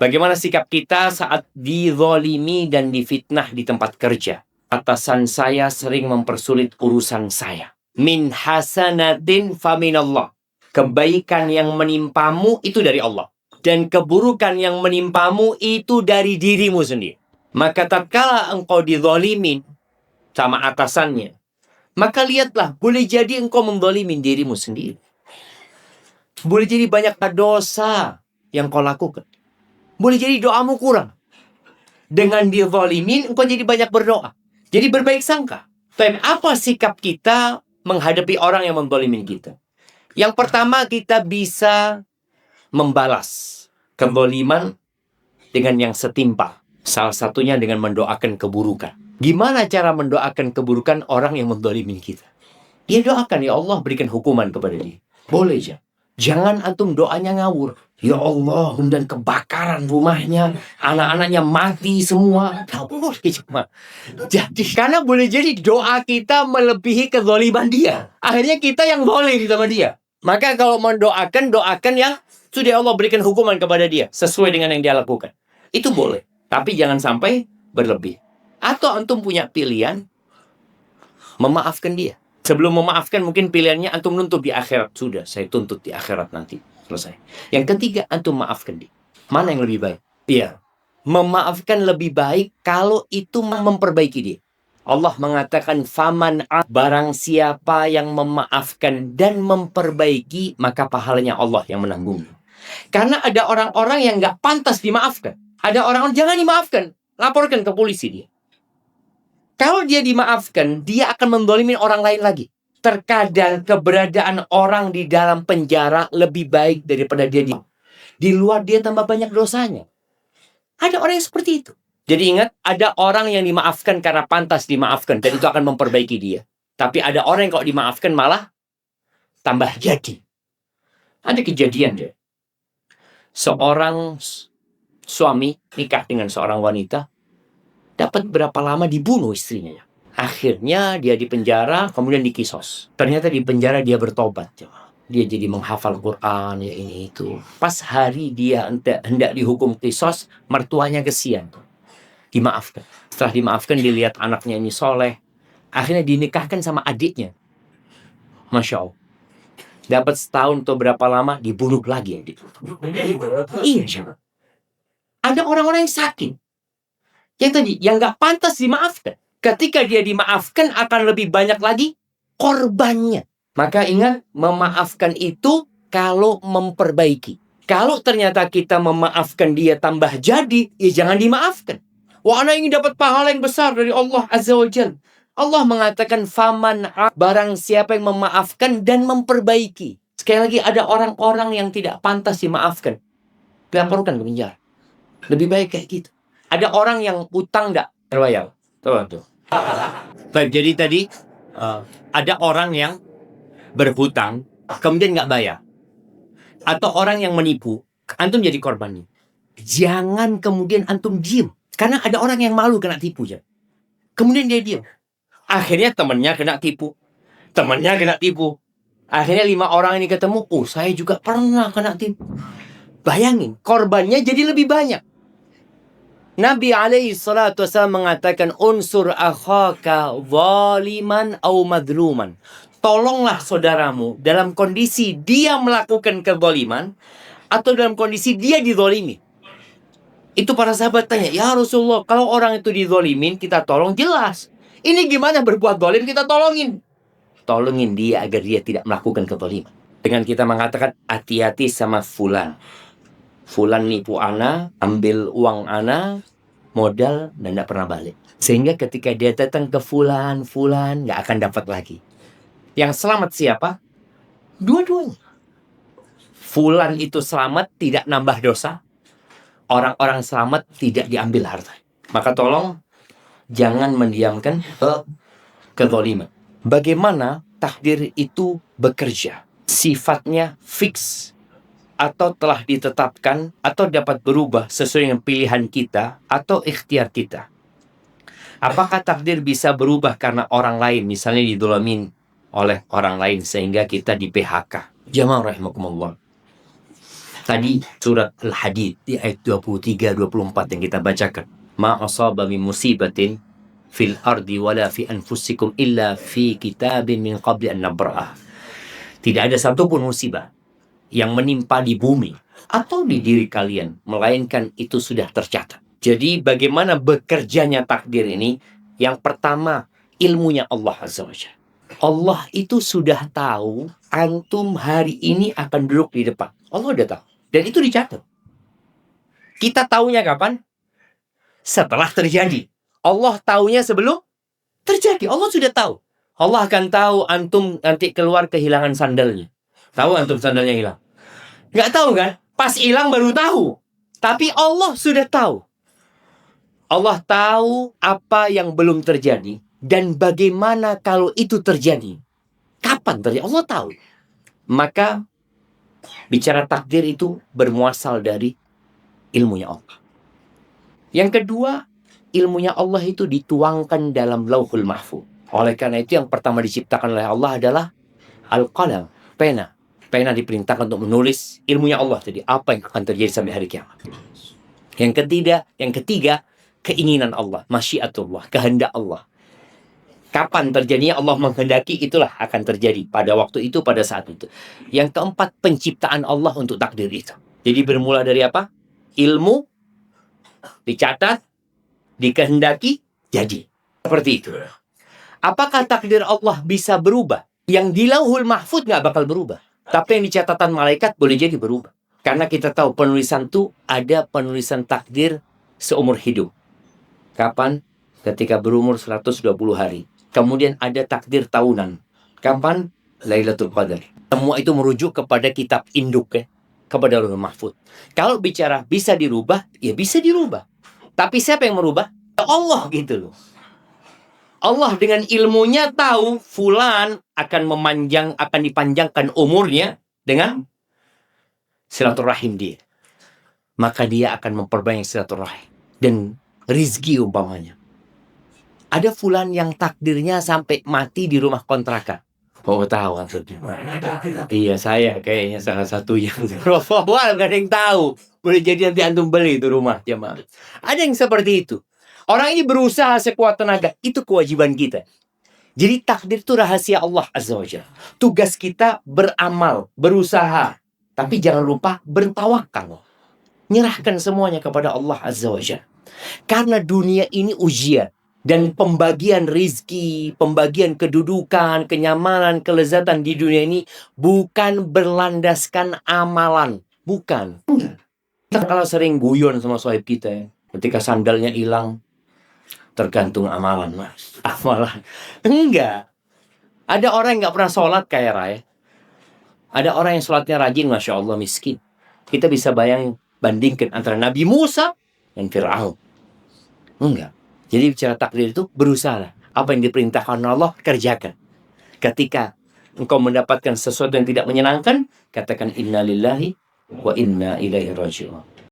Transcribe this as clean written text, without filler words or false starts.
Bagaimana sikap kita saat dizalimi dan difitnah di tempat kerja? Atasan saya sering mempersulit urusan saya. Min hasanatin faminallah. Kebaikan yang menimpamu itu dari Allah. Dan keburukan yang menimpamu itu dari dirimu sendiri. Maka tatkala engkau dizalimin sama atasannya, maka lihatlah, boleh jadi engkau menzalimin dirimu sendiri. Boleh jadi banyak dosa yang kau lakukan. Boleh jadi doamu kurang. Dengan dizalimin, engkau jadi banyak berdoa. Jadi berbaik sangka. Dan apa sikap kita menghadapi orang yang menzalimin kita? Yang pertama, kita bisa membalas kezaliman dengan yang setimpal. Salah satunya dengan mendoakan keburukan. Gimana cara mendoakan keburukan orang yang menzalimin kita? Dia doakan, ya Allah berikan hukuman kepada dia. Boleh aja. Jangan antum doanya ngawur. Ya Allah, dan kebakaran rumahnya, anak-anaknya mati semua. Jadi, karena boleh jadi doa kita melebihi kezaliman dia. Akhirnya kita yang zalim sama dia. Maka kalau mendoakan, doakan yang sudah Allah berikan hukuman kepada dia sesuai dengan yang dia lakukan. Itu boleh. Tapi jangan sampai berlebih. Atau antum punya pilihan memaafkan dia. Sebelum memaafkan, mungkin pilihannya antum nuntut di akhirat. Sudah, saya tuntut di akhirat nanti. Selesai. Yang ketiga, antum maafkan dia. Mana yang lebih baik? Iya. Memaafkan lebih baik kalau itu memperbaiki dia. Allah mengatakan, faman barang siapa yang memaafkan dan memperbaiki, maka pahalanya Allah yang menanggung. Karena ada orang-orang yang gak pantas dimaafkan. Ada orang-orang jangan dimaafkan. Laporkan ke polisi dia. Kalau dia dimaafkan, dia akan menzalimi orang lain lagi. Terkadang keberadaan orang di dalam penjara lebih baik daripada dia di luar, dia tambah banyak dosanya. Ada orang yang seperti itu. Jadi ingat, ada orang yang dimaafkan karena pantas dimaafkan. Dan itu akan memperbaiki dia. Tapi ada orang yang kalau dimaafkan malah tambah jadi. Ada kejadian deh. Seorang suami nikah dengan seorang wanita. Dapat berapa lama dibunuh istrinya. Akhirnya dia di penjara, kemudian dikisos. Ternyata di penjara dia bertobat. Dia jadi menghafal Quran, ya ini itu. Pas hari dia hendak dihukum kisos, mertuanya kesian. Dimaafkan. Setelah dimaafkan, dilihat anaknya ini soleh. Akhirnya dinikahkan sama adiknya. Masya Allah. Dapat setahun atau berapa lama, dibunuh lagi adik. Iya. Ada orang-orang yang sakit. Yang tadi, yang gak pantas dimaafkan. Ketika dia dimaafkan, akan lebih banyak lagi korbannya. Maka ingat, memaafkan itu kalau memperbaiki. Kalau ternyata kita memaafkan dia tambah jadi, ya jangan dimaafkan. Wah, anak ingin dapat pahala yang besar dari Allah Azza wa Jalla. Allah mengatakan, faman barang siapa yang memaafkan dan memperbaiki. Sekali lagi, ada orang-orang yang tidak pantas dimaafkan. Dilaporkan ke penjara. Lebih baik kayak gitu. Ada orang yang utang enggak terbayar. Tuh. Baik, jadi tadi ada orang yang berhutang kemudian nggak bayar. Atau orang yang menipu, antum jadi korbannya. Jangan kemudian antum diem. Karena ada orang yang malu kena tipu. Ya. Kemudian dia diem. Akhirnya temannya kena tipu. Temannya kena tipu. Akhirnya 5 orang ini ketemu. Oh, saya juga pernah kena tipu. Bayangin, korbannya jadi lebih banyak. Nabi SAW mengatakan, unsur akhaka zaliman au madluman. Tolonglah saudaramu dalam kondisi dia melakukan kezaliman atau dalam kondisi dia dizalimi. Itu para sahabat tanya, ya Rasulullah, kalau orang itu dizalimin, kita tolong, jelas. Ini gimana berbuat zalim, kita tolongin. Tolongin dia agar dia tidak melakukan kezaliman. Dengan kita mengatakan, hati-hati sama fulan. Fulan nipu ana, ambil uang ana, modal, dan tidak pernah balik. Sehingga ketika dia datang ke fulan nggak akan dapat lagi. Yang selamat siapa? Dua-duanya. Fulan itu selamat, tidak nambah dosa. Orang-orang selamat, tidak diambil harta. Maka tolong, jangan mendiamkan kezaliman. Bagaimana takdir itu bekerja? Sifatnya fix. Atau telah ditetapkan, atau dapat berubah sesuai dengan pilihan kita, atau ikhtiar kita. Apakah takdir bisa berubah karena orang lain, misalnya didolamin oleh orang lain, sehingga kita di PHK? Jamaah rahimakumullah. Tadi surat Al-Hadid di ayat 23-24 yang kita bacakan. Ma asaba min musibatin fil ardi wala fi anfusikum illa fi kitabin min qabli an nabra'ah. Tidak ada satupun musibah yang menimpa di bumi atau di diri kalian, melainkan itu sudah tercatat. Jadi bagaimana bekerjanya takdir ini? Yang pertama, ilmunya Allah Azza wa Jalla. Allah itu sudah tahu antum hari ini akan duduk di depan. Allah udah tahu. Dan itu dicatat. Kita taunya kapan? Setelah terjadi. Allah taunya sebelum terjadi. Allah sudah tahu. Allah akan tahu antum nanti keluar kehilangan sandalnya. Tahu antum sandalnya hilang? Nggak tahu kan? Pas hilang baru tahu. Tapi Allah sudah tahu. Allah tahu apa yang belum terjadi dan bagaimana kalau itu terjadi. Kapan terjadi? Allah tahu. Maka bicara takdir itu bermuasal dari ilmunya Allah. Yang kedua, ilmunya Allah itu dituangkan dalam Lauhul Mahfuz. Oleh karena itu yang pertama diciptakan oleh Allah adalah Al-Qalam, pena. Pena diperintahkan untuk menulis ilmunya Allah tadi, apa yang akan terjadi sampai hari kiamat. Yang ketiga, keinginan Allah, masyiatullah, kehendak Allah. Kapan terjadinya Allah menghendaki, itulah akan terjadi pada waktu itu, pada saat itu. Yang keempat, penciptaan Allah untuk takdir itu. Jadi bermula dari apa? Ilmu, dicatat, dikehendaki, jadi. Seperti itu. Apakah takdir Allah bisa berubah? Yang di Lauhul Mahfuz nggak bakal berubah. Tapi yang di catatan malaikat boleh jadi berubah. Karena kita tahu penulisan itu ada penulisan takdir seumur hidup. Kapan? Ketika berumur 120 hari. Kemudian ada takdir tahunan. Kapan? Lailatul Qadar. Semua itu merujuk kepada kitab induk ya. Kepada Lauhul Mahfuz. Kalau bicara bisa dirubah, ya bisa dirubah. Tapi siapa yang merubah? Allah gitu loh. Allah dengan ilmunya tahu fulan akan dipanjangkan umurnya dengan silaturahim dia. Maka dia akan memperbanyak silaturahim dan rizki umpamanya. Ada fulan yang takdirnya sampai mati di rumah kontrakan. Oh tahu maksudnya. Iya saya kayaknya salah satu yang gak ada yang tahu. Boleh jadi nanti antum beli itu rumah jemaah. Ada yang seperti itu. Orang ini berusaha sekuat tenaga. Itu kewajiban kita. Jadi takdir itu rahasia Allah Azza wa Jalla. Tugas kita beramal, berusaha. Tapi jangan lupa bertawakal. Nyerahkan semuanya kepada Allah Azza wa Jalla. Karena dunia ini ujian. Dan pembagian rizki, pembagian kedudukan, kenyamanan, kelezatan di dunia ini bukan berlandaskan amalan. Bukan. Kita kalau sering guyon sama sahib kita ya. Ketika sandalnya hilang. Tergantung amalan mas. Amalan. Enggak. Ada orang yang gak pernah sholat kayak Rai. Ada orang yang sholatnya rajin, Masya Allah miskin. Kita bisa bandingkan antara Nabi Musa dan Fir'aun. Enggak. Jadi bicara takdir itu berusaha. Apa yang diperintahkan Allah, kerjakan. Ketika engkau mendapatkan sesuatu yang tidak menyenangkan, katakan inna lillahi wa inna ilaihi raji'un.